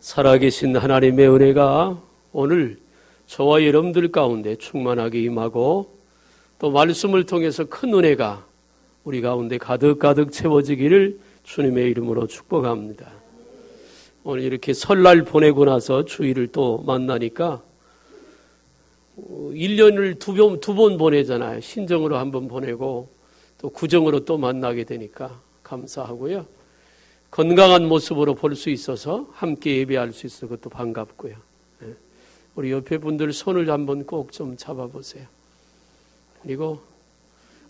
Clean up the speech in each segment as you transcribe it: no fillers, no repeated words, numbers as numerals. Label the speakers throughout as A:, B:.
A: 살아계신 하나님의 은혜가 오늘 저와 여러분들 가운데 충만하게 임하고 또 말씀을 통해서 큰 은혜가 우리 가운데 가득가득 채워지기를 주님의 이름으로 축복합니다. 오늘 이렇게 설날 보내고 나서 주일을 또 만나니까 1년을 두 번 보내잖아요. 신정으로 한 번 보내고 또 구정으로 또 만나게 되니까 감사하고요. 건강한 모습으로 볼 수 있어서 함께 예배할 수 있어서 그것도 반갑고요. 우리 옆에 분들 손을 한번 꼭 좀 잡아보세요. 그리고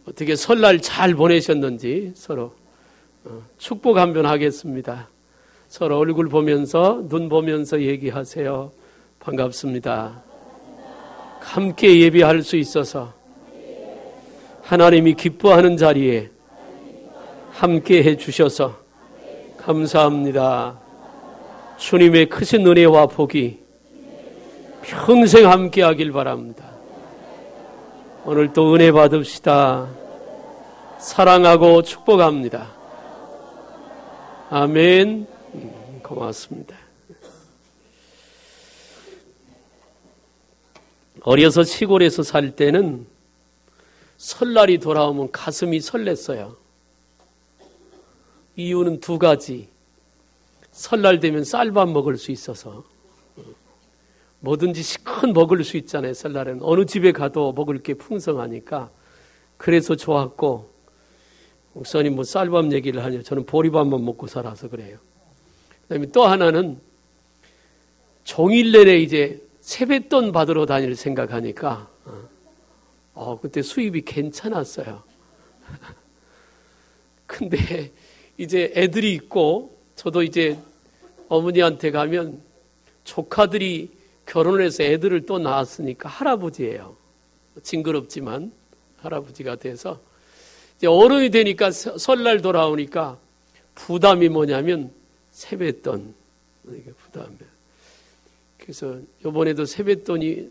A: 어떻게 설날 잘 보내셨는지 서로 축복 한번 하겠습니다. 서로 얼굴 보면서 눈 보면서 얘기하세요. 반갑습니다. 함께 예배할 수 있어서 하나님이 기뻐하는 자리에 함께 해주셔서 감사합니다. 주님의 크신 은혜와 복이 평생 함께 하길 바랍니다. 오늘 또 은혜 받읍시다. 사랑하고 축복합니다. 아멘. 고맙습니다. 어려서 시골에서 살 때는 설날이 돌아오면 가슴이 설렜어요. 이유는 두 가지. 설날 되면 쌀밥 먹을 수 있어서 뭐든지 시큰 먹을 수 있잖아요. 설날에는 어느 집에 가도 먹을 게 풍성하니까 그래서 좋았고, 목사님 뭐 쌀밥 얘기를 하냐. 저는 보리밥만 먹고 살아서 그래요. 그다음에 또 하나는 종일 내내 이제 세뱃돈 받으러 다닐 생각하니까 그때 수입이 괜찮았어요. 근데 이제 애들이 있고 저도 이제 어머니한테 가면 조카들이 결혼을 해서 애들을 또 낳았으니까 할아버지예요. 징그럽지만 할아버지가 돼서 이제 어른이 되니까 설날 돌아오니까 부담이 뭐냐면 세뱃돈. 이게 부담이에요. 그래서 이번에도 세뱃돈이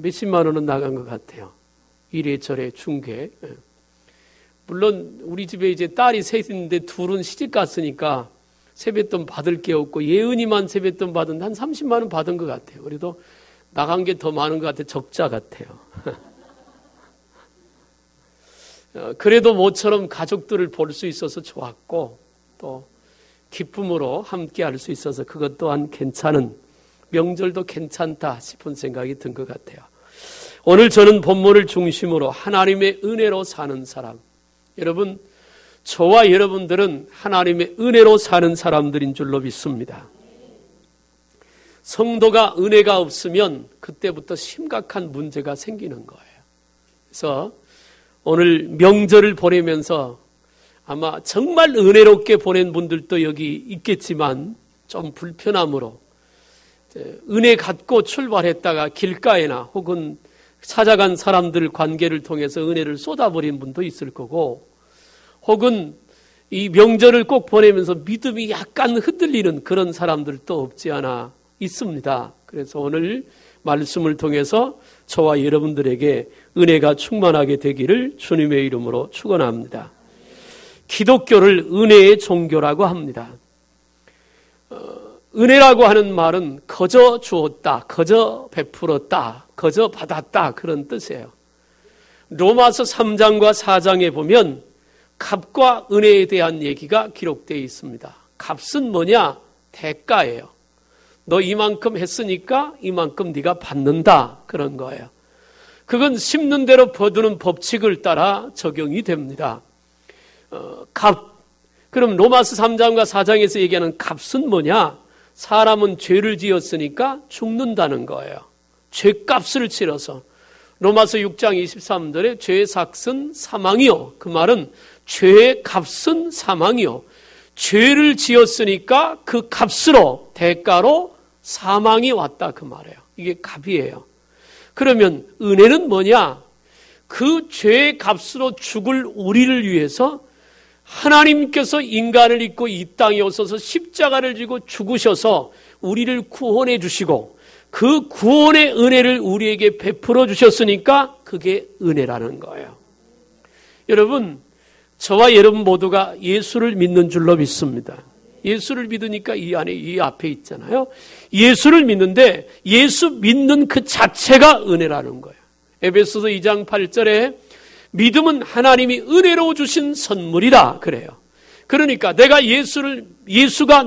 A: 몇십만 원은 나간 것 같아요. 이래저래 중개. 물론 우리 집에 이제 딸이 셋 있는데 둘은 시집 갔으니까 세뱃돈 받을 게 없고 예은이만 세뱃돈 받은 한 30만 원 받은 것 같아요. 그래도 나간 게 더 많은 것 같아요. 적자 같아요. 그래도 모처럼 가족들을 볼 수 있어서 좋았고 또 기쁨으로 함께 할 수 있어서 그것 또한 괜찮은, 명절도 괜찮다 싶은 생각이 든 것 같아요. 오늘 저는 본문을 중심으로 하나님의 은혜로 사는 사람, 여러분, 저와 여러분들은 하나님의 은혜로 사는 사람들인 줄로 믿습니다. 성도가 은혜가 없으면 그때부터 심각한 문제가 생기는 거예요. 그래서 오늘 명절을 보내면서 아마 정말 은혜롭게 보낸 분들도 여기 있겠지만 좀 불편함으로 은혜 갖고 출발했다가 길가에나 혹은 찾아간 사람들 관계를 통해서 은혜를 쏟아버린 분도 있을 거고, 혹은 이 명절을 꼭 보내면서 믿음이 약간 흔들리는 그런 사람들도 없지 않아 있습니다. 그래서 오늘 말씀을 통해서 저와 여러분들에게 은혜가 충만하게 되기를 주님의 이름으로 축원합니다. 기독교를 은혜의 종교라고 합니다. 은혜라고 하는 말은 거저 주었다, 거저 베풀었다, 거저 받았다, 그런 뜻이에요. 로마서 3장과 4장에 보면 값과 은혜에 대한 얘기가 기록되어 있습니다. 값은 뭐냐? 대가예요. 너 이만큼 했으니까 이만큼 네가 받는다, 그런 거예요. 그건 심는 대로 거두는 법칙을 따라 적용이 됩니다. 값. 그럼 로마서 3장과 4장에서 얘기하는 값은 뭐냐? 사람은 죄를 지었으니까 죽는다는 거예요. 죄값을 치러서. 로마서 6장 23절에 죄의 삭은 사망이요. 그 말은 죄의 값은 사망이요. 죄를 지었으니까 그 값으로, 대가로 사망이 왔다, 그 말이에요. 이게 값이에요. 그러면 은혜는 뭐냐? 그 죄의 값으로 죽을 우리를 위해서 하나님께서 인간을 입고 이 땅에 오셔서 십자가를 지고 죽으셔서 우리를 구원해 주시고 그 구원의 은혜를 우리에게 베풀어 주셨으니까 그게 은혜라는 거예요. 여러분, 저와 여러분 모두가 예수를 믿는 줄로 믿습니다. 예수를 믿으니까 이 안에 이 앞에 있잖아요. 예수를 믿는데 예수 믿는 그 자체가 은혜라는 거예요. 에베소서 2장 8절에 믿음은 하나님이 은혜로 주신 선물이다 그래요. 그러니까 내가 예수가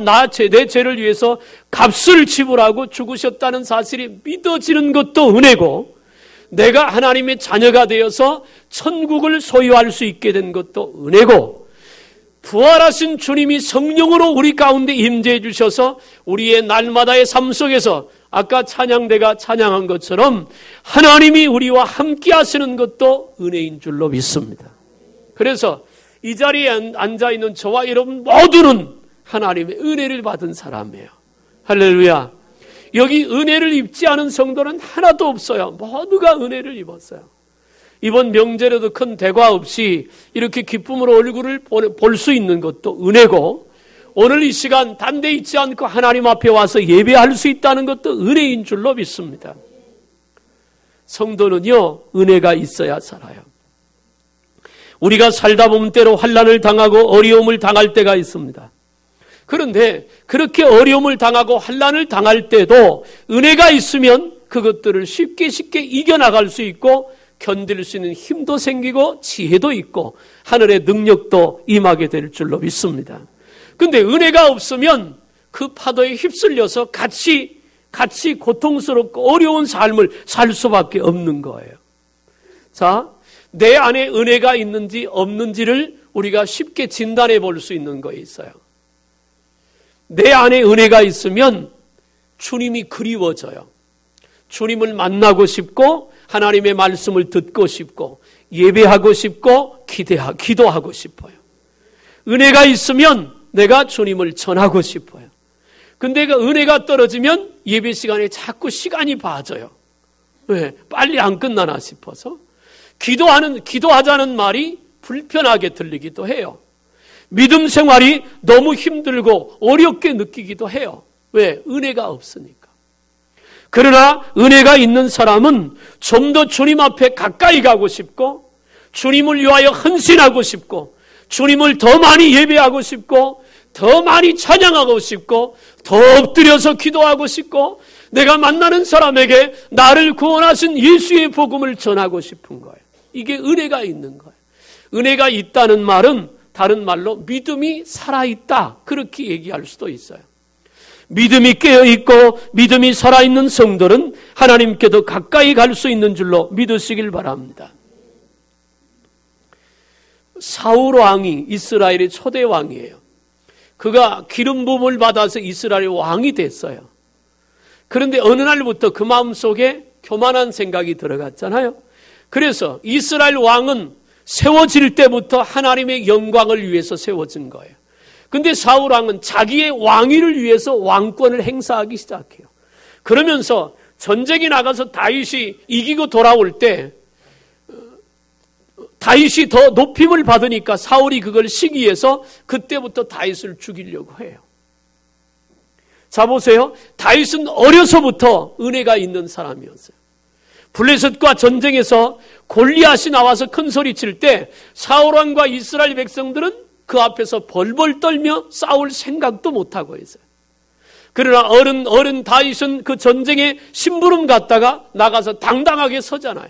A: 내 죄를 위해서 값을 지불하고 죽으셨다는 사실이 믿어지는 것도 은혜고, 내가 하나님의 자녀가 되어서 천국을 소유할 수 있게 된 것도 은혜고, 부활하신 주님이 성령으로 우리 가운데 임재해 주셔서 우리의 날마다의 삶 속에서 아까 찬양대가 찬양한 것처럼 하나님이 우리와 함께 하시는 것도 은혜인 줄로 믿습니다. 그래서 이 자리에 앉아있는 저와 여러분 모두는 하나님의 은혜를 받은 사람이에요. 할렐루야. 여기 은혜를 입지 않은 성도는 하나도 없어요. 모두가 은혜를 입었어요. 이번 명절에도 큰 대과 없이 이렇게 기쁨으로 얼굴을 볼 수 있는 것도 은혜고, 오늘 이 시간 단대 있지 않고 하나님 앞에 와서 예배할 수 있다는 것도 은혜인 줄로 믿습니다. 성도는요, 은혜가 있어야 살아요. 우리가 살다 보면 때로 환난을 당하고 어려움을 당할 때가 있습니다. 그런데 그렇게 어려움을 당하고 환난을 당할 때도 은혜가 있으면 그것들을 쉽게 이겨나갈 수 있고 견딜 수 있는 힘도 생기고 지혜도 있고 하늘의 능력도 임하게 될 줄로 믿습니다. 그런데 은혜가 없으면 그 파도에 휩쓸려서 같이 고통스럽고 어려운 삶을 살 수밖에 없는 거예요. 자, 내 안에 은혜가 있는지 없는지를 우리가 쉽게 진단해 볼 수 있는 거 있어요. 내 안에 은혜가 있으면 주님이 그리워져요. 주님을 만나고 싶고 하나님의 말씀을 듣고 싶고 예배하고 싶고 기도하고 싶어요. 은혜가 있으면 내가 주님을 전하고 싶어요. 근데 그 은혜가 떨어지면 예배 시간에 자꾸 시간이 빠져요. 왜? 빨리 안 끝나나 싶어서. 기도하자는 말이 불편하게 들리기도 해요. 믿음 생활이 너무 힘들고 어렵게 느끼기도 해요. 왜? 은혜가 없으니까. 그러나 은혜가 있는 사람은 좀 더 주님 앞에 가까이 가고 싶고 주님을 위하여 헌신하고 싶고 주님을 더 많이 예배하고 싶고 더 많이 찬양하고 싶고 더 엎드려서 기도하고 싶고 내가 만나는 사람에게 나를 구원하신 예수의 복음을 전하고 싶은 거예요. 이게 은혜가 있는 거예요. 은혜가 있다는 말은 다른 말로 믿음이 살아있다, 그렇게 얘기할 수도 있어요. 믿음이 깨어있고 믿음이 살아있는 성들은 하나님께 더 가까이 갈 수 있는 줄로 믿으시길 바랍니다. 사울 왕이 이스라엘의 초대 왕이에요. 그가 기름 부음을 받아서 이스라엘의 왕이 됐어요. 그런데 어느 날부터 그 마음속에 교만한 생각이 들어갔잖아요. 그래서 이스라엘 왕은 세워질 때부터 하나님의 영광을 위해서 세워진 거예요. 근데 사울 왕은 자기의 왕위를 위해서 왕권을 행사하기 시작해요. 그러면서 전쟁에 나가서 다윗이 이기고 돌아올 때 다윗이 더 높임을 받으니까 사울이 그걸 시기해서 그때부터 다윗을 죽이려고 해요. 자, 보세요. 다윗은 어려서부터 은혜가 있는 사람이었어요. 블레셋과 전쟁에서 골리앗이 나와서 큰 소리 칠 때 사울 왕과 이스라엘 백성들은 그 앞에서 벌벌 떨며 싸울 생각도 못하고 있어요. 그러나 어른 다윗은 그 전쟁에 심부름 갔다가 나가서 당당하게 서잖아요.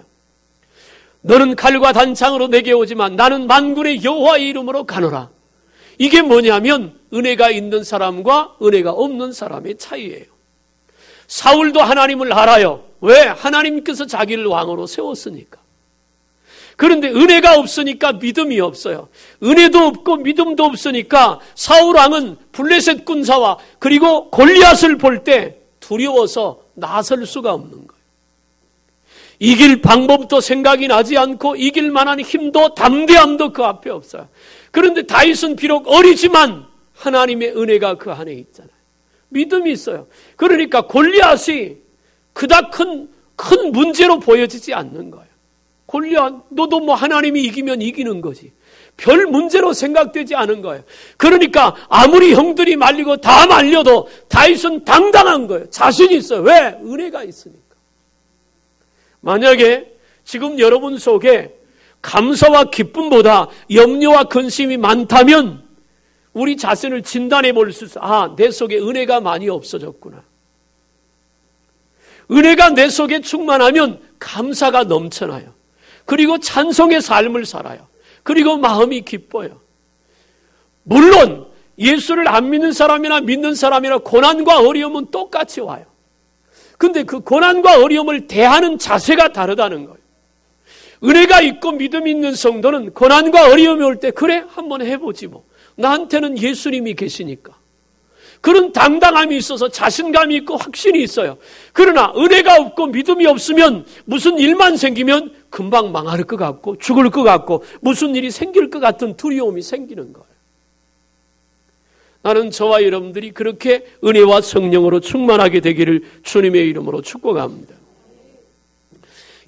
A: 너는 칼과 단창으로 내게 오지만 나는 만군의 여호와의 이름으로 가노라. 이게 뭐냐면 은혜가 있는 사람과 은혜가 없는 사람의 차이예요. 사울도 하나님을 알아요. 왜? 하나님께서 자기를 왕으로 세웠으니까. 그런데 은혜가 없으니까 믿음이 없어요. 은혜도 없고 믿음도 없으니까 사울 왕은 블레셋 군사와 그리고 골리앗을 볼 때 두려워서 나설 수가 없는 거예요. 이길 방법도 생각이 나지 않고 이길 만한 힘도 담대함도 그 앞에 없어요. 그런데 다윗은 비록 어리지만 하나님의 은혜가 그 안에 있잖아요. 믿음이 있어요. 그러니까 골리앗이 그닥 큰 문제로 보여지지 않는 거예요. 골리앗, 너도 뭐 하나님이 이기면 이기는 거지. 별 문제로 생각되지 않은 거예요. 그러니까 아무리 형들이 말리고 다 말려도 다윗은 당당한 거예요. 자신이 있어요. 왜? 은혜가 있으니까. 만약에 지금 여러분 속에 감사와 기쁨보다 염려와 근심이 많다면 우리 자신을 진단해 볼 수 있어요. 아, 내 속에 은혜가 많이 없어졌구나. 은혜가 내 속에 충만하면 감사가 넘쳐나요. 그리고 찬송의 삶을 살아요. 그리고 마음이 기뻐요. 물론 예수를 안 믿는 사람이나 믿는 사람이나 고난과 어려움은 똑같이 와요. 근데 그 고난과 어려움을 대하는 자세가 다르다는 거예요. 은혜가 있고 믿음이 있는 성도는 고난과 어려움이 올 때 그래 한번 해보지 뭐. 나한테는 예수님이 계시니까. 그런 당당함이 있어서 자신감이 있고 확신이 있어요. 그러나 은혜가 없고 믿음이 없으면 무슨 일만 생기면 금방 망할 것 같고 죽을 것 같고 무슨 일이 생길 것 같은 두려움이 생기는 거예요. 나는 저와 여러분들이 그렇게 은혜와 성령으로 충만하게 되기를 주님의 이름으로 축복합니다.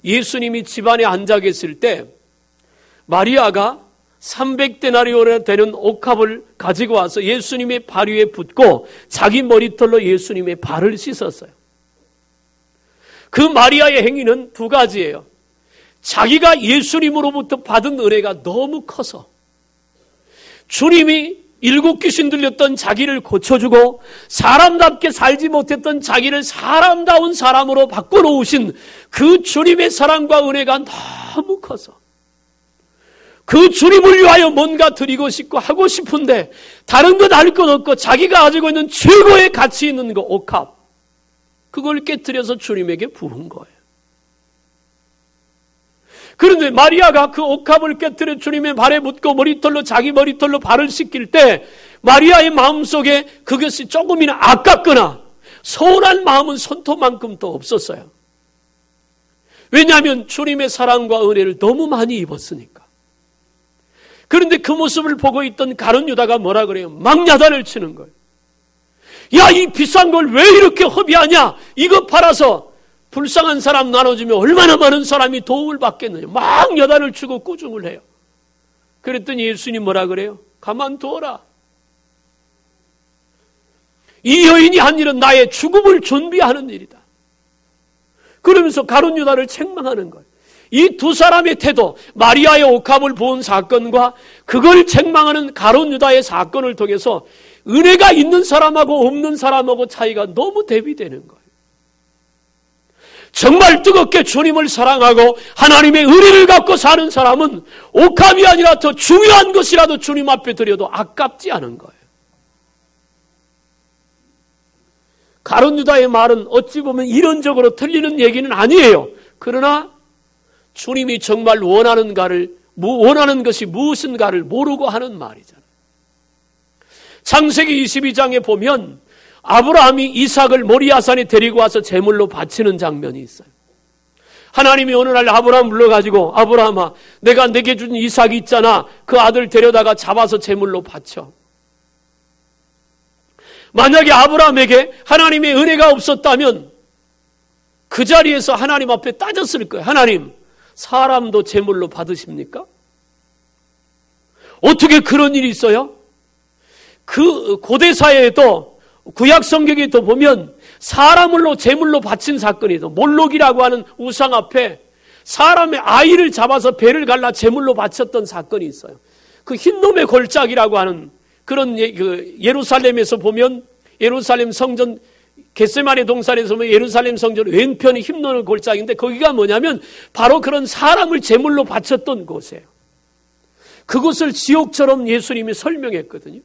A: 예수님이 집안에 앉아 계실 때 마리아가 300데나리온이나 되는 옥합을 가지고 와서 예수님의 발 위에 붓고 자기 머리털로 예수님의 발을 씻었어요. 그 마리아의 행위는 두 가지예요. 자기가 예수님으로부터 받은 은혜가 너무 커서 주님이 일곱 귀신 들렸던 자기를 고쳐주고 사람답게 살지 못했던 자기를 사람다운 사람으로 바꿔놓으신 그 주님의 사랑과 은혜가 너무 커서 그 주님을 위하여 뭔가 드리고 싶고 하고 싶은데 다른 것 할 것 없고 자기가 가지고 있는 최고의 가치 있는 거 옥합 그걸 깨뜨려서 주님에게 부은 거예요. 그런데 마리아가 그 옥합을 깨뜨려 주님의 발에 묻고 머리털로 자기 머리털로 발을 씻길 때 마리아의 마음속에 그것이 조금이나 아깝거나 서운한 마음은 손톱만큼도 없었어요. 왜냐하면 주님의 사랑과 은혜를 너무 많이 입었으니까. 그런데 그 모습을 보고 있던 가룟 유다가 뭐라 그래요? 막 야단을 치는 거예요. 야, 이 비싼 걸 왜 이렇게 허비하냐? 이거 팔아서 불쌍한 사람 나눠주면 얼마나 많은 사람이 도움을 받겠느냐. 막 여단을 치고 꾸중을 해요. 그랬더니 예수님 뭐라 그래요? 가만두어라. 이 여인이 한 일은 나의 죽음을 준비하는 일이다. 그러면서 가룟 유다를 책망하는 거예요. 이 두 사람의 태도, 마리아의 옥합을 부은 사건과 그걸 책망하는 가룟 유다의 사건을 통해서 은혜가 있는 사람하고 없는 사람하고 차이가 너무 대비되는 거예요. 정말 뜨겁게 주님을 사랑하고 하나님의 은혜를 갖고 사는 사람은 옥합이 아니라 더 중요한 것이라도 주님 앞에 드려도 아깝지 않은 거예요. 가룟 유다의 말은 어찌 보면 이론적으로 틀리는 얘기는 아니에요. 그러나 주님이 정말 원하는 것이 무엇인가를 모르고 하는 말이잖아요. 창세기 22장에 보면 아브라함이 이삭을 모리아산에 데리고 와서 제물로 바치는 장면이 있어요. 하나님이 어느 날 아브라함 불러가지고 아브라함아 내가 내게 준 이삭이 있잖아. 그 아들 데려다가 잡아서 제물로 바쳐. 만약에 아브라함에게 하나님의 은혜가 없었다면 그 자리에서 하나님 앞에 따졌을 거예요. 하나님, 사람도 제물로 받으십니까? 어떻게 그런 일이 있어요? 그 고대 사회에도 구약 성경에도 보면 사람으로 제물로 바친 사건이 있어. 몰록이라고 하는 우상 앞에 사람의 아이를 잡아서 배를 갈라 제물로 바쳤던 사건이 있어요. 그 흰놈의 골짜기라고 하는 그런 예루살렘에서 보면 예루살렘 성전 겟세마네 동산에서 보면 예루살렘 성전 왼편이 흰놈의 골짜기인데 거기가 뭐냐면 바로 그런 사람을 제물로 바쳤던 곳이에요. 그곳을 지옥처럼 예수님이 설명했거든요.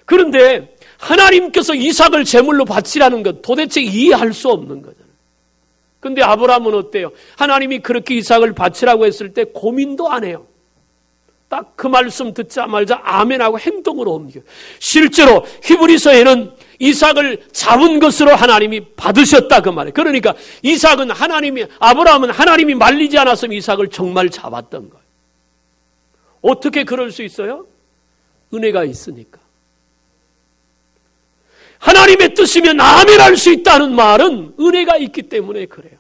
A: 그런데 하나님께서 이삭을 제물로 바치라는 것 도대체 이해할 수 없는 거잖아요. 그런데 아브라함은 어때요? 하나님이 그렇게 이삭을 바치라고 했을 때 고민도 안 해요. 딱 그 말씀 듣자마자 아멘하고 행동으로 옮겨요. 실제로 히브리서에는 이삭을 잡은 것으로 하나님이 받으셨다 그 말이에요. 그러니까 아브라함은 하나님이 말리지 않았으면 이삭을 정말 잡았던 거예요. 어떻게 그럴 수 있어요? 은혜가 있으니까. 하나님의 뜻이면 아멘할 수 있다는 말은 은혜가 있기 때문에 그래요.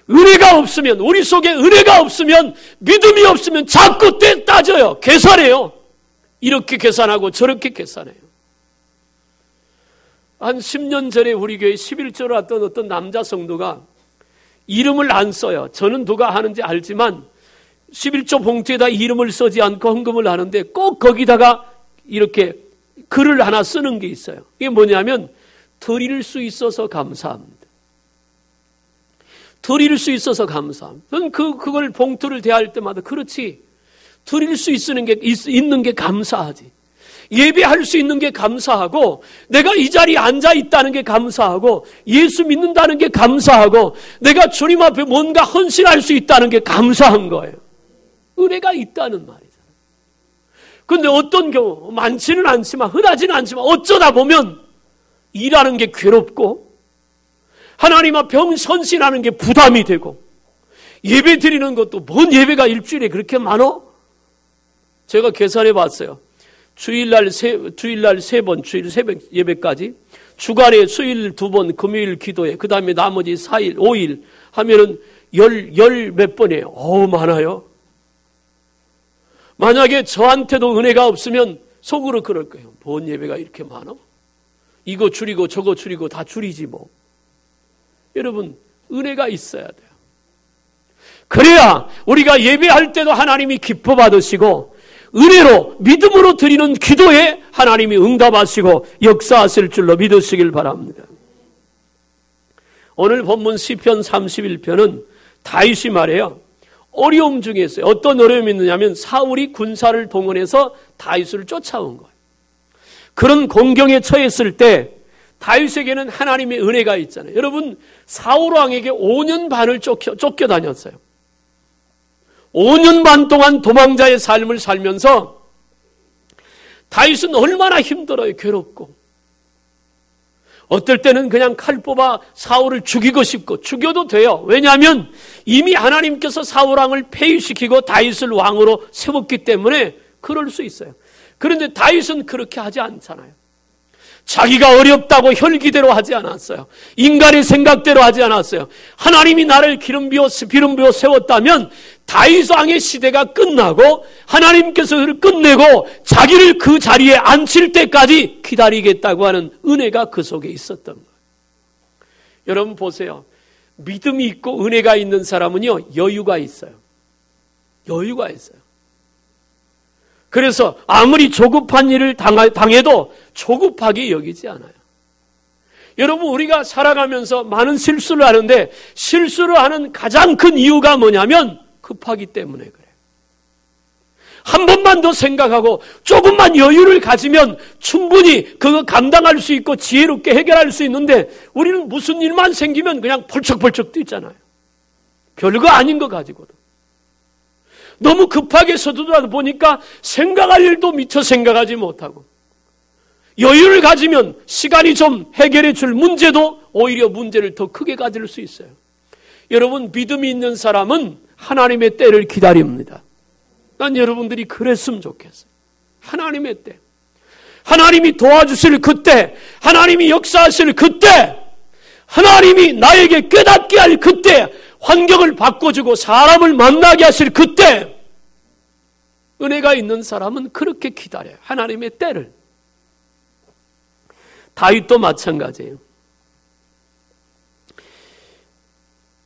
A: 은혜가 없으면, 우리 속에 은혜가 없으면, 믿음이 없으면 자꾸 따져요. 계산해요. 이렇게 계산하고 저렇게 계산해요. 한 10년 전에 우리 교회 11조를 왔던 어떤 남자 성도가 이름을 안 써요. 저는 누가 하는지 알지만 11조 봉투에다 이름을 쓰지 않고 헌금을 하는데 꼭 거기다가 이렇게 글을 하나 쓰는 게 있어요. 이게 뭐냐면 드릴 수 있어서 감사합니다. 드릴 수 있어서 감사합니다. 그걸 봉투를 대할 때마다 그렇지. 드릴 수 있는 게 감사하지. 예배할 수 있는 게 감사하고, 내가 이 자리에 앉아 있다는 게 감사하고, 예수 믿는다는 게 감사하고, 내가 주님 앞에 뭔가 헌신할 수 있다는 게 감사한 거예요. 은혜가 있다는 말이잖아요. 근데 어떤 경우, 많지는 않지만, 흔하지는 않지만, 어쩌다 보면 일하는 게 괴롭고, 하나님 앞에 헌신하는 게 부담이 되고, 예배 드리는 것도 뭔 예배가 일주일에 그렇게 많어? 제가 계산해 봤어요. 주일날 세 번, 주일 새벽 예배까지, 주간에 수일 2번, 금요일 기도회, 그 다음에 나머지 4일, 5일 하면은 열 몇 번이에요. 어우, 많아요. 만약에 저한테도 은혜가 없으면 속으로 그럴 거예요. 뭔 예배가 이렇게 많아? 이거 줄이고 저거 줄이고 다 줄이지 뭐. 여러분, 은혜가 있어야 돼요. 그래야 우리가 예배할 때도 하나님이 기뻐 받으시고, 은혜로 믿음으로 드리는 기도에 하나님이 응답하시고 역사하실 줄로 믿으시길 바랍니다. 오늘 본문 시편 31편은 다윗이 말해요. 어려움 중에 있어요. 어떤 어려움이 있느냐면 사울이 군사를 동원해서 다윗을 쫓아온 거예요. 그런 공경에 처했을 때 다윗에게는 하나님의 은혜가 있잖아요. 여러분, 사울 왕에게 5년 반을 쫓겨다녔어요. 5년 반 동안 도망자의 삶을 살면서 다윗은 얼마나 힘들어요. 괴롭고. 어떨 때는 그냥 칼 뽑아 사울을 죽이고 싶고, 죽여도 돼요. 왜냐하면 이미 하나님께서 사울 왕을 폐위시키고 다윗을 왕으로 세웠기 때문에 그럴 수 있어요. 그런데 다윗은 그렇게 하지 않잖아요. 자기가 어렵다고 혈기대로 하지 않았어요. 인간의 생각대로 하지 않았어요. 하나님이 나를 기름 부어 세웠다면 다윗 왕의 시대가 끝나고 하나님께서 그를 끝내고 자기를 그 자리에 앉힐 때까지 기다리겠다고 하는 은혜가 그 속에 있었던 거예요. 여러분 보세요. 믿음이 있고 은혜가 있는 사람은요, 여유가 있어요. 여유가 있어요. 그래서 아무리 조급한 일을 당해도 조급하게 여기지 않아요. 여러분, 우리가 살아가면서 많은 실수를 하는데 실수를 하는 가장 큰 이유가 뭐냐면 급하기 때문에 그래요. 한 번만 더 생각하고 조금만 여유를 가지면 충분히 그거 감당할 수 있고 지혜롭게 해결할 수 있는데 우리는 무슨 일만 생기면 그냥 벌쩍벌쩍 뛰잖아요. 별거 아닌 거 가지고도. 너무 급하게 서두르다 보니까 생각할 일도 미처 생각하지 못하고, 여유를 가지면 시간이 좀 해결해 줄 문제도 오히려 문제를 더 크게 가질 수 있어요. 여러분, 믿음이 있는 사람은 하나님의 때를 기다립니다. 난 여러분들이 그랬으면 좋겠어요. 하나님의 때. 하나님이 도와주실 그때, 하나님이 역사하실 그때, 하나님이 나에게 깨닫게 할 그때, 환경을 바꿔주고 사람을 만나게 하실 그때, 은혜가 있는 사람은 그렇게 기다려요. 하나님의 때를. 다윗도 마찬가지예요.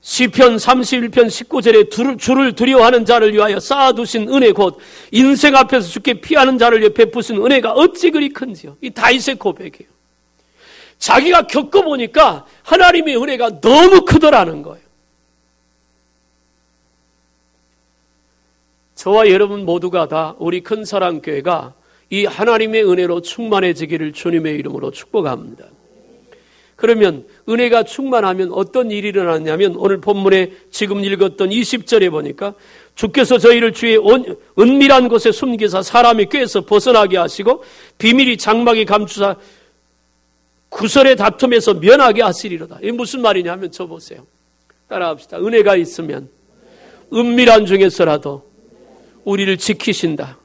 A: 시편 31편 19절에 주를 두려워하는 자를 위하여 쌓아두신 은혜 곧 인생 앞에서 주께 피하는 자를 위해 베푸신 은혜가 어찌 그리 큰지요. 이 다윗의 고백이에요. 자기가 겪어보니까 하나님의 은혜가 너무 크더라는 거예요. 저와 여러분 모두가 다 우리 큰사랑교회가 이 하나님의 은혜로 충만해지기를 주님의 이름으로 축복합니다. 그러면 은혜가 충만하면 어떤 일이 일어났냐면 오늘 본문에 지금 읽었던 20절에 보니까 주께서 저희를 주의 은밀한 곳에 숨기사 사람의 꾀에서 벗어나게 하시고 비밀이 장막에 감추사 구설의 다툼에서 면하게 하시리로다. 이게 무슨 말이냐면 저 보세요. 따라합시다. 은혜가 있으면 은밀한 중에서라도 우리를 지키신다.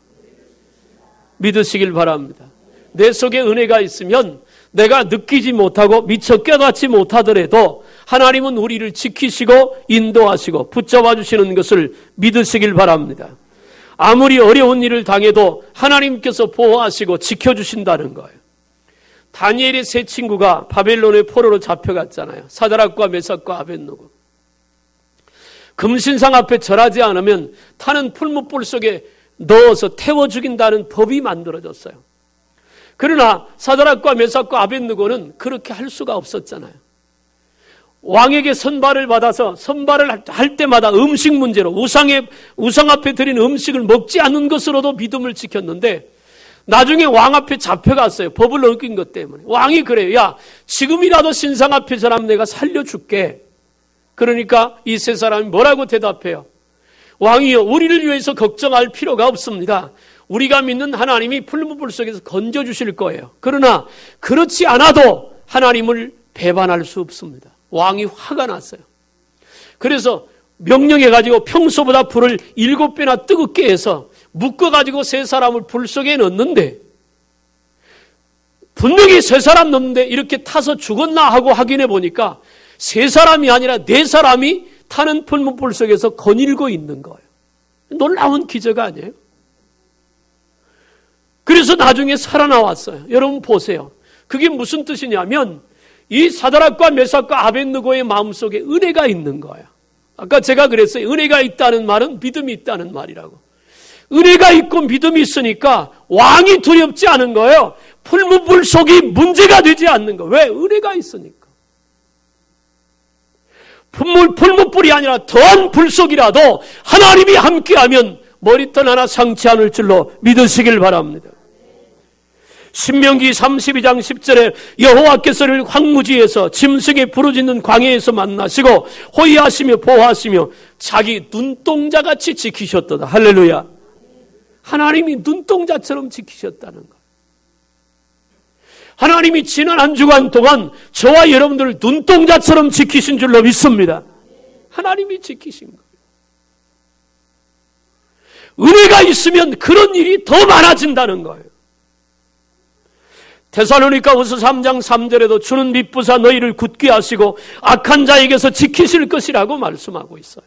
A: 믿으시길 바랍니다. 내 속에 은혜가 있으면 내가 느끼지 못하고 미처 깨닫지 못하더라도 하나님은 우리를 지키시고 인도하시고 붙잡아 주시는 것을 믿으시길 바랍니다. 아무리 어려운 일을 당해도 하나님께서 보호하시고 지켜주신다는 거예요. 다니엘의 세 친구가 바벨론의 포로로 잡혀갔잖아요. 사드락과 메삭과 아벳느고. 금신상 앞에 절하지 않으면 타는 풀무불 속에 넣어서 태워 죽인다는 법이 만들어졌어요. 그러나 사드락과 메삭과 아벳느고는 그렇게 할 수가 없었잖아요. 왕에게 선발을 받아서 선발을 할 때마다 음식 문제로 우상 앞에 드린 음식을 먹지 않는 것으로도 믿음을 지켰는데 나중에 왕 앞에 잡혀갔어요. 법을 어긴 것 때문에. 왕이 그래요. 야, 지금이라도 신상 앞에 사람 내가 살려줄게. 그러니까 이 세 사람이 뭐라고 대답해요? 왕이요, 우리를 위해서 걱정할 필요가 없습니다. 우리가 믿는 하나님이 풀무불 속에서 건져주실 거예요. 그러나 그렇지 않아도 하나님을 배반할 수 없습니다. 왕이 화가 났어요. 그래서 명령해가지고 평소보다 불을 7배나 뜨겁게 해서 묶어가지고 세 사람을 불 속에 넣는데 분명히 세 사람 넣는데 이렇게 타서 죽었나 하고 확인해 보니까 세 사람이 아니라 네 사람이 타는 풀무불 속에서 거닐고 있는 거예요. 놀라운 기적 아니에요? 그래서 나중에 살아나왔어요. 여러분 보세요. 그게 무슨 뜻이냐면 이 사드락과 메삭과 아벳느고의 마음속에 은혜가 있는 거예요. 아까 제가 그랬어요. 은혜가 있다는 말은 믿음이 있다는 말이라고. 은혜가 있고 믿음이 있으니까 왕이 두렵지 않은 거예요. 풀무불 속이 문제가 되지 않는 거예요. 왜? 은혜가 있으니까. 풀무불이 아니라 더한 불 속이라도 하나님이 함께하면 머리털 하나 상치 않을 줄로 믿으시길 바랍니다. 신명기 32장 10절에 여호와께서를 황무지에서 짐승의 부르짖는 광야에서 만나시고 호위하시며 보호하시며 자기 눈동자같이 지키셨도다. 할렐루야. 하나님이 눈동자처럼 지키셨다는 것. 하나님이 지난 한 주간 동안 저와 여러분들을 눈동자처럼 지키신 줄로 믿습니다. 하나님이 지키신 거예요. 은혜가 있으면 그런 일이 더 많아진다는 거예요. 데살로니가후서 3장 3절에도 주는 미쁘사 너희를 굳게 하시고 악한 자에게서 지키실 것이라고 말씀하고 있어요.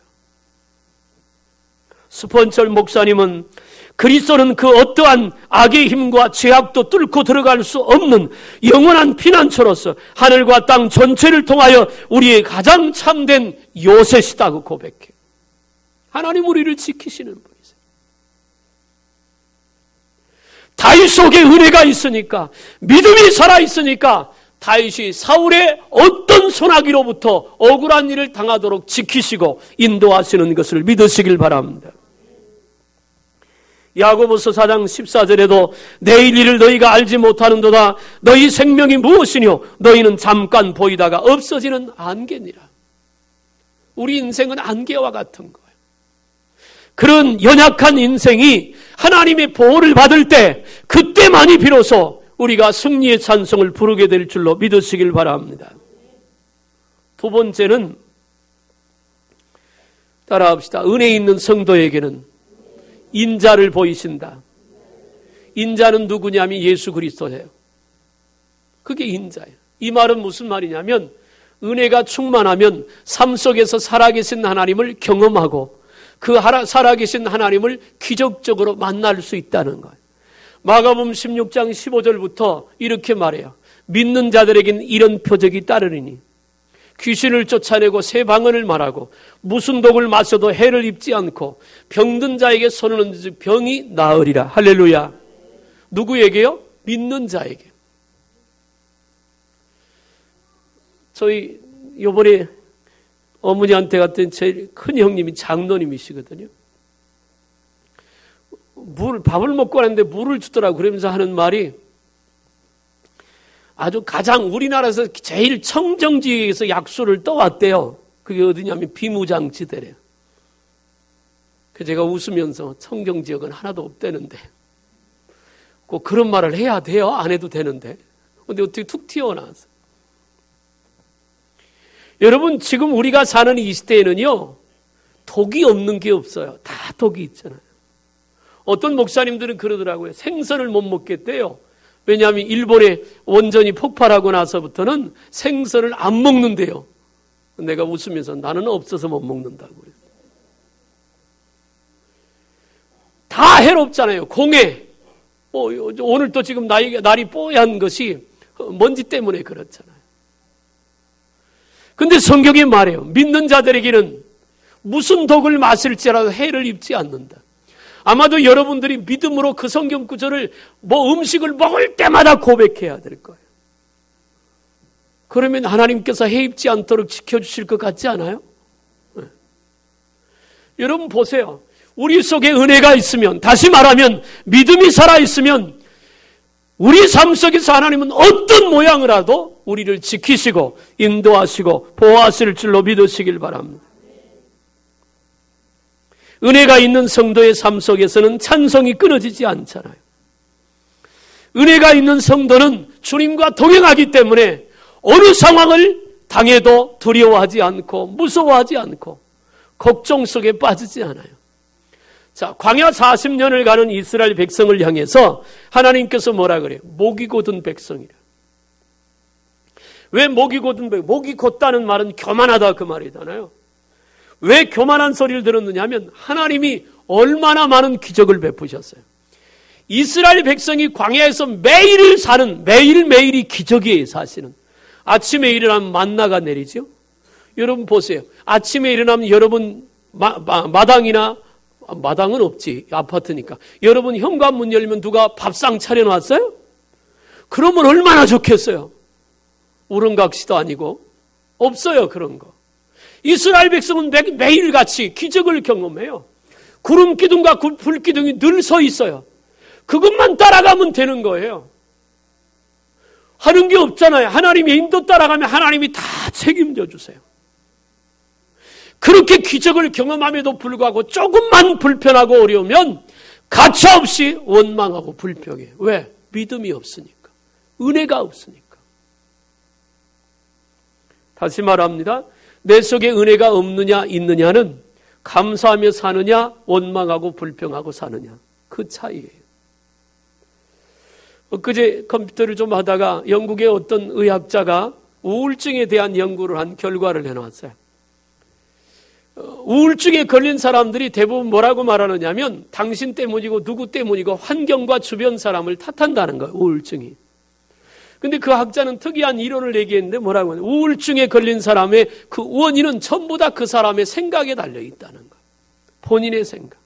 A: 스폰철 목사님은 그리스도는 그 어떠한 악의 힘과 죄악도 뚫고 들어갈 수 없는 영원한 피난처로서 하늘과 땅 전체를 통하여 우리의 가장 참된 요새시다고 고백해요. 하나님 우리를 지키시는 분이세요. 다윗 속에 은혜가 있으니까, 믿음이 살아있으니까 다윗이 사울의 어떤 소나기로부터 억울한 일을 당하도록 지키시고 인도하시는 것을 믿으시길 바랍니다. 야고보서 4장 14절에도 내일 일을 너희가 알지 못하는도다. 너희 생명이 무엇이뇨? 너희는 잠깐 보이다가 없어지는 안개니라. 우리 인생은 안개와 같은 거예요. 그런 연약한 인생이 하나님의 보호를 받을 때 그때만이 비로소 우리가 승리의 찬송을 부르게 될 줄로 믿으시길 바랍니다. 두 번째는 따라합시다. 은혜 있는 성도에게는 인자를 보이신다. 인자는 누구냐면 예수 그리스도예요. 그게 인자예요. 이 말은 무슨 말이냐면 은혜가 충만하면 삶 속에서 살아계신 하나님을 경험하고 그 살아계신 하나님을 기적적으로 만날 수 있다는 거예요. 마가복음 16장 15절부터 이렇게 말해요. 믿는 자들에게는 이런 표적이 따르리니 귀신을 쫓아내고 새 방언을 말하고 무슨 독을 마셔도 해를 입지 않고 병든 자에게 손을 얹어 병이 나으리라. 할렐루야. 누구에게요? 믿는 자에게. 저희 이번에 어머니한테 갔던 제일 큰 형님이 장로님이시거든요. 밥을 먹고 왔는데 물을 주더라고. 그러면서 하는 말이 아주 가장 우리나라에서 제일 청정지에서 약수를 떠왔대요. 그게 어디냐면 비무장지대래요. 그래서 제가 웃으면서 청정지역은 하나도 없대는데 꼭 그런 말을 해야 돼요? 안 해도 되는데. 근데 어떻게 툭 튀어나왔어요. 여러분 지금 우리가 사는 이 시대에는요. 독이 없는 게 없어요. 다 독이 있잖아요. 어떤 목사님들은 그러더라고요. 생선을 못 먹겠대요. 왜냐하면 일본의 원전이 폭발하고 나서부터는 생선을 안 먹는데요. 내가 웃으면서 나는 없어서 못 먹는다고 그랬어요. 다 해롭잖아요. 공해. 오늘 또 지금 날이 뽀얀 것이 먼지 때문에 그렇잖아요. 근데 성경이 말해요. 믿는 자들에게는 무슨 독을 마실지라도 해를 입지 않는다. 아마도 여러분들이 믿음으로 그 성경 구절을 음식을 먹을 때마다 고백해야 될 거예요. 그러면 하나님께서 해입지 않도록 지켜주실 것 같지 않아요? 네. 여러분 보세요. 우리 속에 은혜가 있으면, 다시 말하면 믿음이 살아있으면 우리 삶 속에서 하나님은 어떤 모양이라도 우리를 지키시고 인도하시고 보호하실 줄로 믿으시길 바랍니다. 은혜가 있는 성도의 삶 속에서는 찬송이 끊어지지 않잖아요. 은혜가 있는 성도는 주님과 동행하기 때문에 어느 상황을 당해도 두려워하지 않고 무서워하지 않고 걱정 속에 빠지지 않아요. 자, 광야 40년을 가는 이스라엘 백성을 향해서 하나님께서 뭐라 그래요? 목이 곧은 백성이라. 왜 목이 곧은 백성? 목이 곧다는 말은 교만하다 그 말이잖아요. 왜 교만한 소리를 들었느냐 하면 하나님이 얼마나 많은 기적을 베푸셨어요. 이스라엘 백성이 광야에서 매일 사는, 매일매일이 기적이에요, 사실은. 아침에 일어나면 만나가 내리죠. 여러분 보세요. 아침에 일어나면 여러분 마당이나, 마당은 없지, 아파트니까. 여러분 현관문 열면 누가 밥상 차려놨어요? 그러면 얼마나 좋겠어요. 우렁각시도 아니고. 없어요, 그런 거. 이스라엘 백성은 매일같이 기적을 경험해요. 구름 기둥과 불 기둥이 늘 서 있어요. 그것만 따라가면 되는 거예요. 하는 게 없잖아요. 하나님의 인도 따라가면 하나님이 다 책임져 주세요. 그렇게 기적을 경험함에도 불구하고 조금만 불편하고 어려우면 가차없이 원망하고 불평해요. 왜? 믿음이 없으니까. 은혜가 없으니까. 다시 말합니다. 내 속에 은혜가 없느냐 있느냐는 감사하며 사느냐 원망하고 불평하고 사느냐 그 차이예요. 엊그제 컴퓨터를 좀 하다가 영국의 어떤 의학자가 우울증에 대한 연구를 한 결과를 내놓았어요. 우울증에 걸린 사람들이 대부분 뭐라고 말하느냐면 당신 때문이고 누구 때문이고 환경과 주변 사람을 탓한다는 거예요. 우울증이. 근데 그 학자는 특이한 이론을 얘기했는데 뭐라고 하냐. 우울증에 걸린 사람의 그 원인은 전부 다 그 사람의 생각에 달려있다는 거예요. 본인의 생각.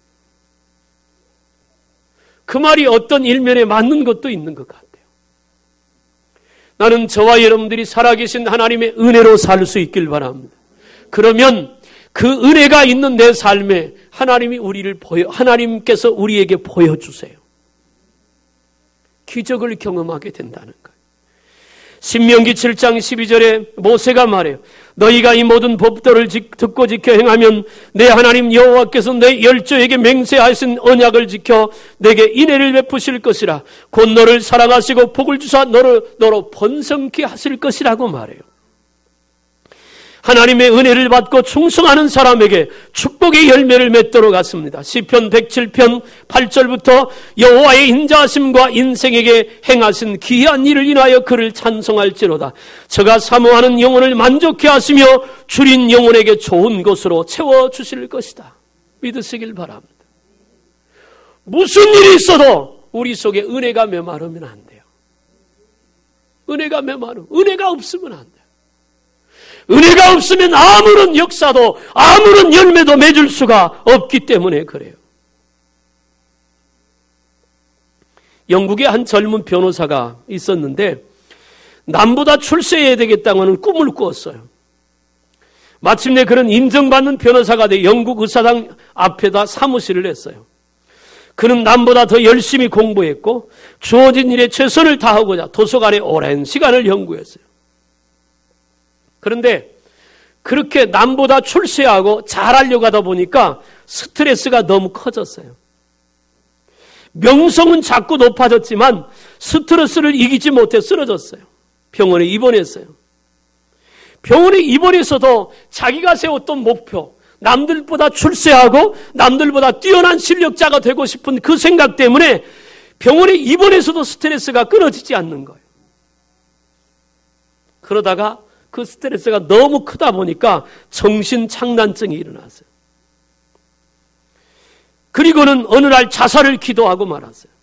A: 그 말이 어떤 일면에 맞는 것도 있는 것 같아요. 나는 저와 여러분들이 살아계신 하나님의 은혜로 살 수 있길 바랍니다. 그러면 그 은혜가 있는 내 삶에 하나님께서 우리에게 보여주세요. 기적을 경험하게 된다는 거예요. 신명기 7장 12절에 모세가 말해요. 너희가 이 모든 법도를 듣고 지켜 행하면 내 하나님 여호와께서 내 열조에게 맹세하신 언약을 지켜 내게 인애를 베푸실 것이라. 곧 너를 사랑하시고 복을 주사 너로 번성케 하실 것이라고 말해요. 하나님의 은혜를 받고 충성하는 사람에게 축복의 열매를 맺도록 하십니다. 시편 107편 8절부터 여호와의 인자하심과 인생에게 행하신 기이한 일을 인하여 그를 찬송할지로다. 저가 사모하는 영혼을 만족해 하시며 줄인 영혼에게 좋은 것으로 채워주실 것이다. 믿으시길 바랍니다. 무슨 일이 있어도 우리 속에 은혜가 메마르면 안 돼요. 은혜가 없으면 안 돼요. 은혜가 없으면 아무런 역사도 아무런 열매도 맺을 수가 없기 때문에 그래요. 영국의 한 젊은 변호사가 있었는데 남보다 출세해야 되겠다고 하는 꿈을 꾸었어요. 마침내 그는 인정받는 변호사가 돼 영국 의사당 앞에다 사무실을 냈어요. 그는 남보다 더 열심히 공부했고 주어진 일에 최선을 다하고자 도서관에 오랜 시간을 연구했어요. 그런데 그렇게 남보다 출세하고 잘하려고 하다 보니까 스트레스가 너무 커졌어요. 명성은 자꾸 높아졌지만 스트레스를 이기지 못해 쓰러졌어요. 병원에 입원했어요. 병원에 입원해서도 자기가 세웠던 목표, 남들보다 출세하고 남들보다 뛰어난 실력자가 되고 싶은 그 생각 때문에 병원에 입원해서도 스트레스가 끊어지지 않는 거예요. 그러다가 그 스트레스가 너무 크다 보니까 정신착란증이 일어났어요. 그리고는 어느 날 자살을 기도하고 말았어요.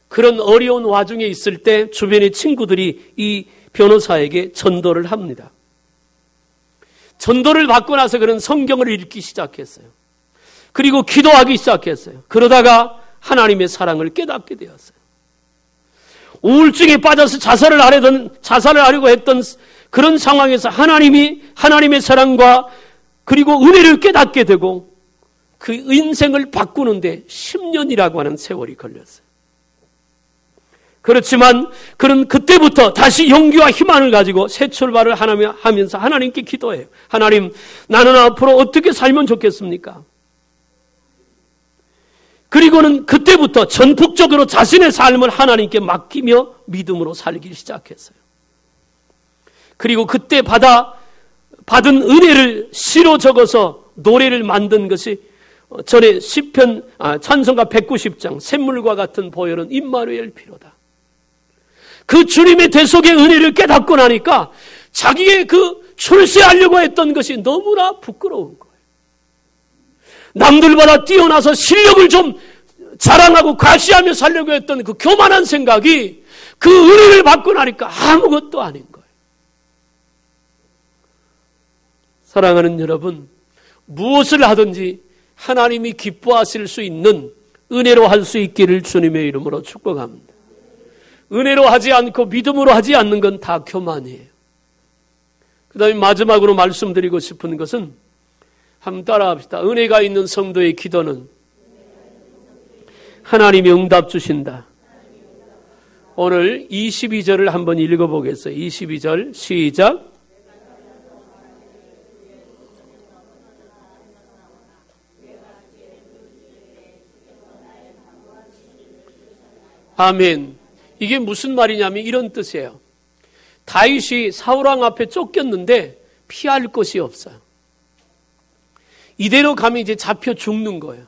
A: 그런 어려운 와중에 있을 때 주변의 친구들이 이 변호사에게 전도를 합니다. 전도를 받고 나서 그는 성경을 읽기 시작했어요. 그리고 기도하기 시작했어요. 그러다가 하나님의 사랑을 깨닫게 되었어요. 우울증에 빠져서 자살을 하려고 했던 그런 상황에서 하나님의 사랑과 그리고 은혜를 깨닫게 되고 그 인생을 바꾸는데 10년이라고 하는 세월이 걸렸어요. 그렇지만 그는 그때부터 다시 용기와 희망을 가지고 새 출발을 하면서 하나님께 기도해요. 하나님, 나는 앞으로 어떻게 살면 좋겠습니까? 그리고는 그때부터 전폭적으로 자신의 삶을 하나님께 맡기며 믿음으로 살기 시작했어요. 그리고 그때 받은 은혜를 시로 적어서 노래를 만든 것이 전에 시편 찬송가 190장 샘물과 같은 보혈은 임마누엘 피로다. 그 주님의 대속의 은혜를 깨닫고 나니까 자기의 그 출세하려고 했던 것이 너무나 부끄러운 거예요. 남들보다 뛰어나서 실력을 좀 자랑하고 과시하며 살려고 했던 그 교만한 생각이 그 은혜를 받고 나니까 아무것도 아닌 거예요. 사랑하는 여러분, 무엇을 하든지 하나님이 기뻐하실 수 있는 은혜로 할 수 있기를 주님의 이름으로 축복합니다. 은혜로 하지 않고 믿음으로 하지 않는 건 다 교만이에요. 그 다음에 마지막으로 말씀드리고 싶은 것은 한번 따라합시다. 은혜가 있는 성도의 기도는 하나님이 응답 주신다. 오늘 22절을 한번 읽어보겠어요. 22절 시작. 아멘. 이게 무슨 말이냐면 이런 뜻이에요. 다윗이 사울왕 앞에 쫓겼는데 피할 곳이 없어요. 이대로 가면 이제 잡혀 죽는 거예요.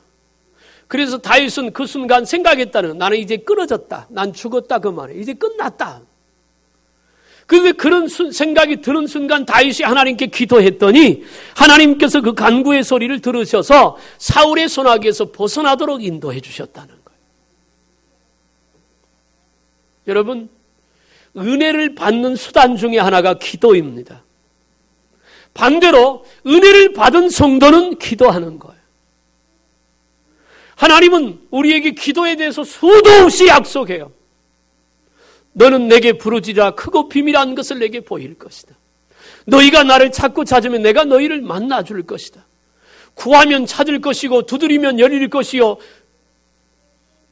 A: 그래서 다윗은 그 순간 생각했다는, 나는 이제 끊어졌다. 난 죽었다 그 말이에요. 이제 끝났다. 그런데 그런 생각이 드는 순간 다윗이 하나님께 기도했더니 하나님께서 그 간구의 소리를 들으셔서 사울의 손아귀에서 벗어나도록 인도해 주셨다는 거예요. 여러분, 은혜를 받는 수단 중에 하나가 기도입니다. 반대로 은혜를 받은 성도는 기도하는 거예요. 하나님은 우리에게 기도에 대해서 수도 없이 약속해요. 너는 내게 부르짖으라 크고 비밀한 것을 내게 보일 것이다. 너희가 나를 찾고 찾으면 내가 너희를 만나줄 것이다. 구하면 찾을 것이고 두드리면 열릴 것이요.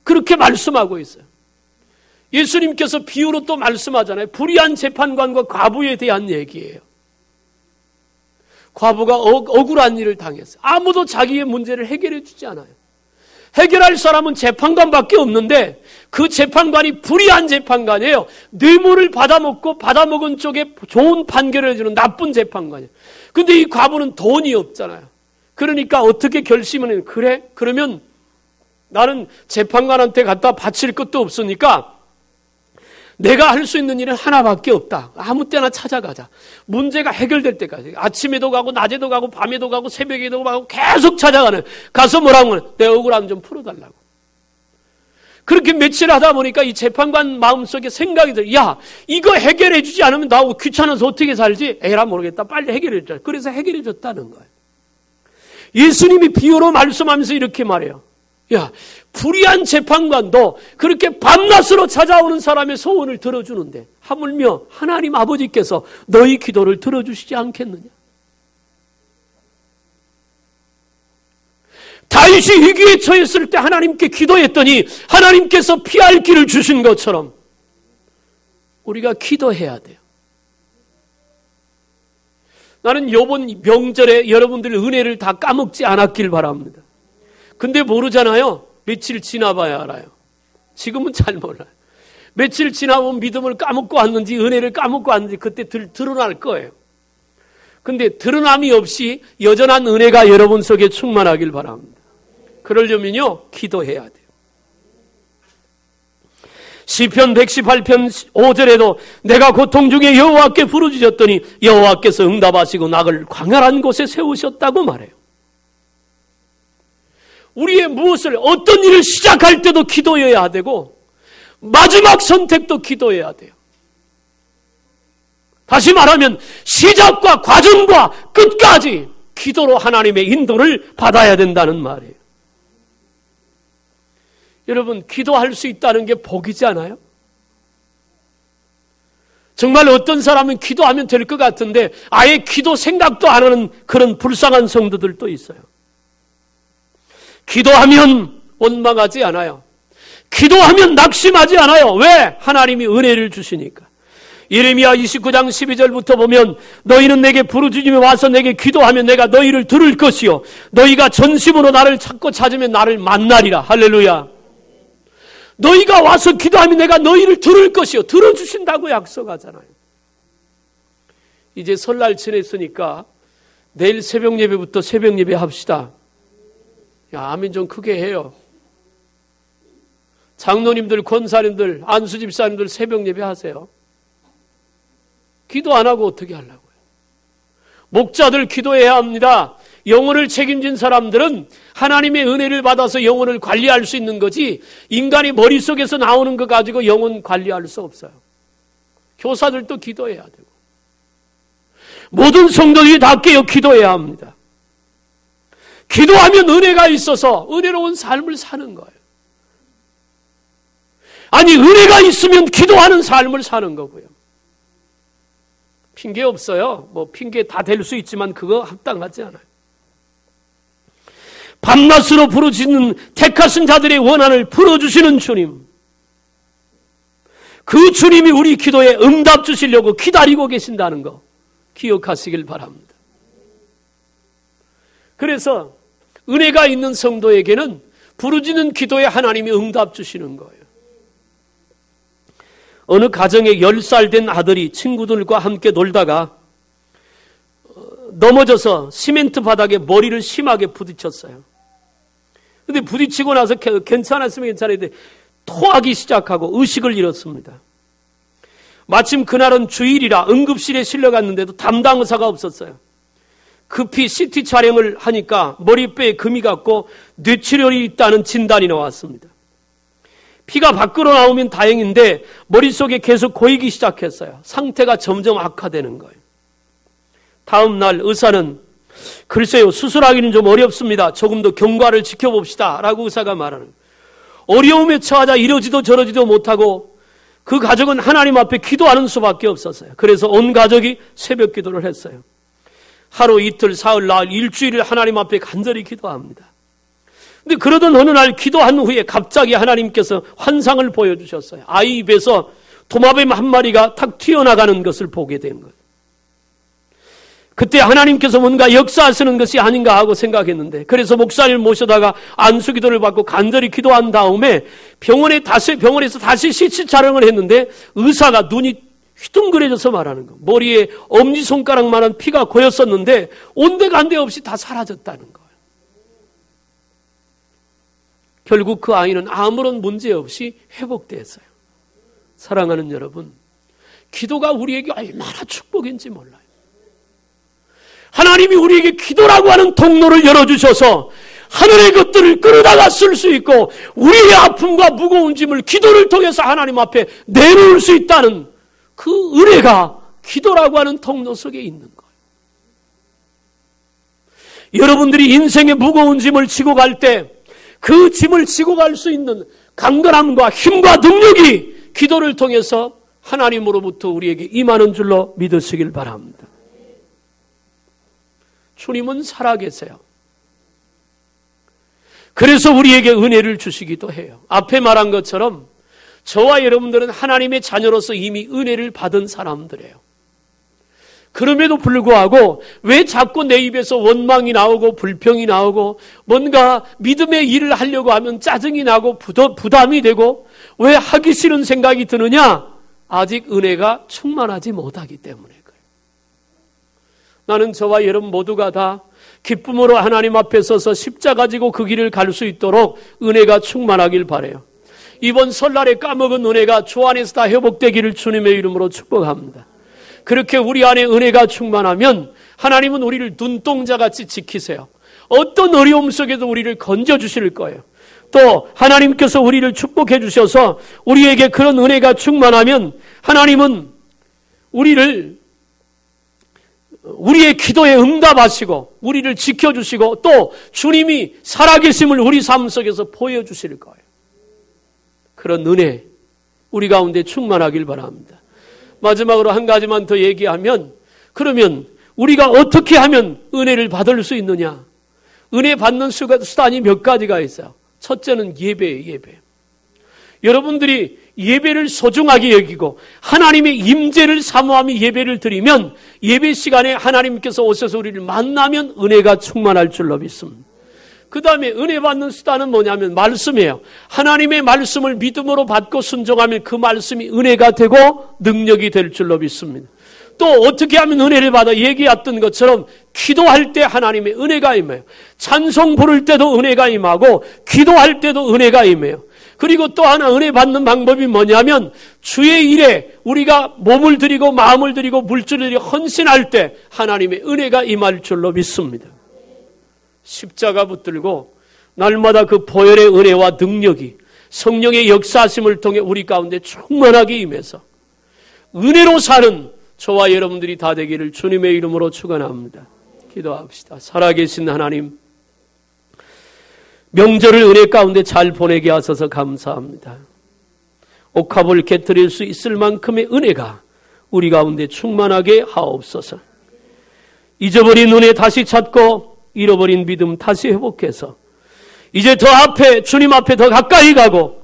A: 그렇게 말씀하고 있어요. 예수님께서 비유로 또 말씀하잖아요. 불의한 재판관과 과부에 대한 얘기예요. 과부가 억울한 일을 당했어요. 아무도 자기의 문제를 해결해 주지 않아요. 해결할 사람은 재판관밖에 없는데 그 재판관이 불의한 재판관이에요. 뇌물을 받아먹은 쪽에 좋은 판결을 해주는 나쁜 재판관이에요. 근데 이 과부는 돈이 없잖아요. 그러니까 어떻게 결심을 해요? 그래? 그러면 나는 재판관한테 갖다 바칠 것도 없으니까 내가 할 수 있는 일은 하나밖에 없다. 아무 때나 찾아가자. 문제가 해결될 때까지. 아침에도 가고 낮에도 가고 밤에도 가고 새벽에도 가고 계속 찾아가는. 가서 뭐라고 하는? 내 억울함 좀 풀어달라고. 그렇게 며칠 하다 보니까 이 재판관 마음속에 생각이 들어요. 야, 이거 해결해 주지 않으면 나 귀찮아서 어떻게 살지? 에라 모르겠다. 빨리 해결해 줘. 그래서 해결해 줬다는 거예요. 예수님이 비유로 말씀하면서 이렇게 말해요. 야, 불의한 재판관도 그렇게 밤낮으로 찾아오는 사람의 소원을 들어주는데 하물며 하나님 아버지께서 너희 기도를 들어주시지 않겠느냐? 다윗이 위기에 처했을 때 하나님께 기도했더니 하나님께서 피할 길을 주신 것처럼 우리가 기도해야 돼요. 나는 이번 명절에 여러분들의 은혜를 다 까먹지 않았길 바랍니다. 근데 모르잖아요. 며칠 지나봐야 알아요. 지금은 잘 몰라요. 며칠 지나보면 믿음을 까먹고 왔는지 은혜를 까먹고 왔는지 그때 드러날 거예요. 근데 드러남이 없이 여전한 은혜가 여러분 속에 충만하길 바랍니다. 그러려면요, 기도해야 돼요. 시편 118편 5절에도 내가 고통 중에 여호와께 부르짖었더니 여호와께서 응답하시고 나를 광활한 곳에 세우셨다고 말해요. 우리의 무엇을 어떤 일을 시작할 때도 기도해야 되고 마지막 선택도 기도해야 돼요. 다시 말하면 시작과 과정과 끝까지 기도로 하나님의 인도를 받아야 된다는 말이에요. 여러분, 기도할 수 있다는 게 복이지 않아요? 정말 어떤 사람은 기도하면 될 것 같은데 아예 기도 생각도 안 하는 그런 불쌍한 성도들도 있어요. 기도하면 원망하지 않아요. 기도하면 낙심하지 않아요. 왜? 하나님이 은혜를 주시니까. 예레미야 29장 12절부터 보면 너희는 내게 부르짖으며 와서 내게 기도하면 내가 너희를 들을 것이요 너희가 전심으로 나를 찾고 찾으면 나를 만나리라. 할렐루야. 너희가 와서 기도하면 내가 너희를 들을 것이요 들어주신다고 약속하잖아요. 이제 설날 지냈으니까 내일 새벽 예배부터 새벽 예배 합시다. 야, 아멘 좀 크게 해요. 장로님들, 권사님들, 안수집사님들 새벽 예배 하세요. 기도 안 하고 어떻게 하려고요? 목자들 기도해야 합니다. 영혼을 책임진 사람들은 하나님의 은혜를 받아서 영혼을 관리할 수 있는 거지 인간이 머릿속에서 나오는 거 가지고 영혼 관리할 수 없어요. 교사들도 기도해야 되고 모든 성도들이 다 깨어 기도해야 합니다. 기도하면 은혜가 있어서 은혜로운 삶을 사는 거예요. 아니 은혜가 있으면 기도하는 삶을 사는 거고요. 핑계 없어요. 뭐 핑계 다 될 수 있지만 그거 합당하지 않아요. 밤낮으로 부르짖는 택하신 자들의 원한을 풀어주시는 주님. 그 주님이 우리 기도에 응답 주시려고 기다리고 계신다는 거 기억하시길 바랍니다. 그래서 은혜가 있는 성도에게는 부르짖는 기도에 하나님이 응답 주시는 거예요. 어느 가정에 10살 된 아들이 친구들과 함께 놀다가 넘어져서 시멘트 바닥에 머리를 심하게 부딪혔어요. 근데 부딪히고 나서 괜찮았으면 괜찮은데 토하기 시작하고 의식을 잃었습니다. 마침 그날은 주일이라 응급실에 실려갔는데도 담당 의사가 없었어요. 급히 CT 촬영을 하니까 머리뼈에 금이 갔고 뇌출혈이 있다는 진단이 나왔습니다. 피가 밖으로 나오면 다행인데 머릿속에 계속 고이기 시작했어요. 상태가 점점 악화되는 거예요. 다음 날 의사는 글쎄요, 수술하기는 좀 어렵습니다. 조금 더 경과를 지켜봅시다. 라고 의사가 말하는 거예요. 어려움에 처하자 이러지도 저러지도 못하고 그 가족은 하나님 앞에 기도하는 수밖에 없었어요. 그래서 온 가족이 새벽 기도를 했어요. 하루, 이틀, 사흘, 나흘, 일주일을 하나님 앞에 간절히 기도합니다. 근데 그러던 어느 날 기도한 후에 갑자기 하나님께서 환상을 보여주셨어요. 아이 입에서 도마뱀 한 마리가 탁 튀어나가는 것을 보게 된 거예요. 그때 하나님께서 뭔가 역사하시는 것이 아닌가 하고 생각했는데 그래서 목사님을 모셔다가 안수기도를 받고 간절히 기도한 다음에 병원에서 다시 CT 촬영을 했는데 의사가 눈이 휘둥그레져서 말하는 거. 머리에 엄지손가락만한 피가 고였었는데 온데간데 없이 다 사라졌다는 거예요. 결국 그 아이는 아무런 문제 없이 회복됐어요. 사랑하는 여러분, 기도가 우리에게 얼마나 축복인지 몰라요. 하나님이 우리에게 기도라고 하는 통로를 열어주셔서 하늘의 것들을 끌어다가 쓸 수 있고 우리의 아픔과 무거운 짐을 기도를 통해서 하나님 앞에 내놓을 수 있다는 그 은혜가 기도라고 하는 통로 속에 있는 거예요. 여러분들이 인생의 무거운 짐을 지고 갈 때 그 짐을 지고 갈 수 있는 강건함과 힘과 능력이 기도를 통해서 하나님으로부터 우리에게 임하는 줄로 믿으시길 바랍니다. 주님은 살아계세요. 그래서 우리에게 은혜를 주시기도 해요. 앞에 말한 것처럼 저와 여러분들은 하나님의 자녀로서 이미 은혜를 받은 사람들이에요. 그럼에도 불구하고 왜 자꾸 내 입에서 원망이 나오고 불평이 나오고 뭔가 믿음의 일을 하려고 하면 짜증이 나고 부담이 되고 왜 하기 싫은 생각이 드느냐? 아직 은혜가 충만하지 못하기 때문에 그래요. 나는 저와 여러분 모두가 다 기쁨으로 하나님 앞에 서서 십자가 지고 그 길을 갈 수 있도록 은혜가 충만하길 바라요. 이번 설날에 까먹은 은혜가 주 안에서 다 회복되기를 주님의 이름으로 축복합니다. 그렇게 우리 안에 은혜가 충만하면 하나님은 우리를 눈동자같이 지키세요. 어떤 어려움 속에도 우리를 건져주실 거예요. 또 하나님께서 우리를 축복해 주셔서 우리에게 그런 은혜가 충만하면 하나님은 우리의 기도에 응답하시고 우리를 지켜주시고 또 주님이 살아계심을 우리 삶 속에서 보여주실 거예요. 그런 은혜 우리 가운데 충만하길 바랍니다. 마지막으로 한 가지만 더 얘기하면, 그러면 우리가 어떻게 하면 은혜를 받을 수 있느냐? 은혜 받는 수단이 몇 가지가 있어요. 첫째는 예배예요, 예배. 여러분들이 예배를 소중하게 여기고 하나님의 임재를 사모하며 예배를 드리면, 예배 시간에 하나님께서 오셔서 우리를 만나면 은혜가 충만할 줄로 믿습니다. 그 다음에 은혜 받는 수단은 뭐냐면 말씀이에요. 하나님의 말씀을 믿음으로 받고 순종하면 그 말씀이 은혜가 되고 능력이 될 줄로 믿습니다. 또 어떻게 하면 은혜를 받아? 얘기했던 것처럼 기도할 때 하나님의 은혜가 임해요. 찬송 부를 때도 은혜가 임하고 기도할 때도 은혜가 임해요. 그리고 또 하나 은혜 받는 방법이 뭐냐면, 주의 일에 우리가 몸을 드리고 마음을 드리고 물질을 드리고 헌신할 때 하나님의 은혜가 임할 줄로 믿습니다. 십자가 붙들고 날마다 그 보혈의 은혜와 능력이 성령의 역사하심을 통해 우리 가운데 충만하게 임해서 은혜로 사는 저와 여러분들이 다 되기를 주님의 이름으로 축원합니다. 기도합시다. 살아계신 하나님, 명절을 은혜 가운데 잘 보내게 하셔서 감사합니다. 옥합을 깨뜨릴 수 있을 만큼의 은혜가 우리 가운데 충만하게 하옵소서. 잊어버린 은혜 다시 찾고 잃어버린 믿음 다시 회복해서 이제 더 앞에, 주님 앞에 더 가까이 가고,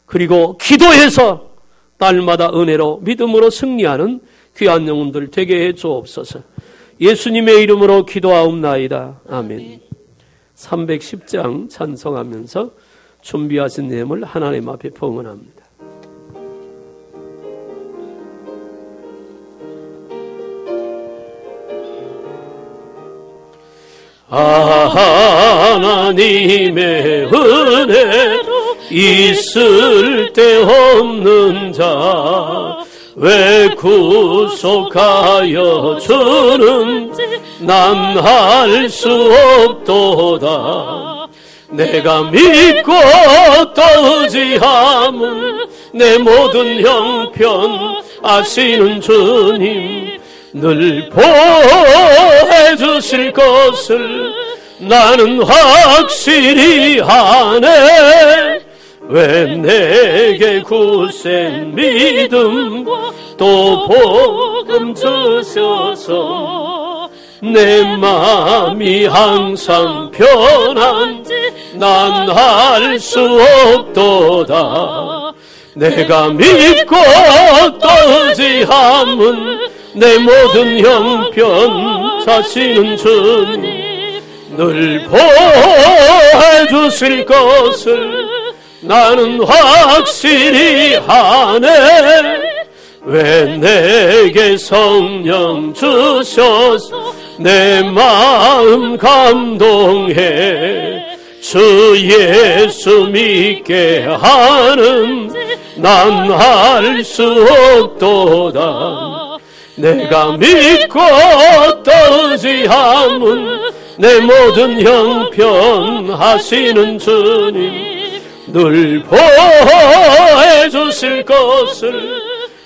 A: 그리고 기도해서 날마다 은혜로 믿음으로 승리하는 귀한 영혼들 되게 해 주옵소서. 예수님의 이름으로 기도하옵나이다. 아멘. 310장 찬송하면서 준비하신 내용을 하나님 앞에 봉헌합니다. 하나님의 은혜로 있을 데 없는 자 왜 구속하여 주는지 난 알 수 없도다. 내가 믿고 또 의지함은 내 모든 형편 아시는 주님 늘 보호해 주실 것을 나는 확실히 아네. 왜 내게 굳센 믿음과 또 복음 주셔서 내 마음이 항상 편한지 난 알 수 없도다. 내가 믿고 또 의지함은 내 모든 형편 자시는 주님 늘 보호해 주실 것을 나는 확실히 아네. 왜 내게 성령 주셔서 내 마음 감동해 주 예수 믿게 하는지 난 알 수 없도다. 내가 믿고 또 의지함은 내 모든 형편 하시는 주님 늘 보호해 주실 것을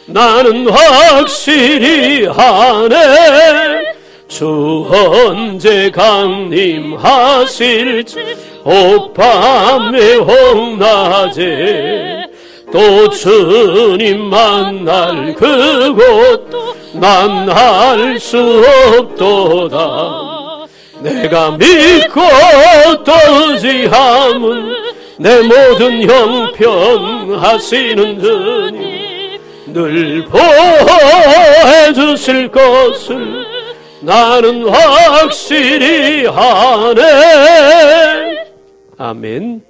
A: 나는 확실히 아네. 주 언제 강림하실지 혹밤에 혹낮에 또 주님 만날 그곳도 난 알 수 없도다. 내가 믿고 또 의지함은 내 모든 형편 하시는 주님 늘 보호해 주실 것을 나는 확실히 아네. 아멘.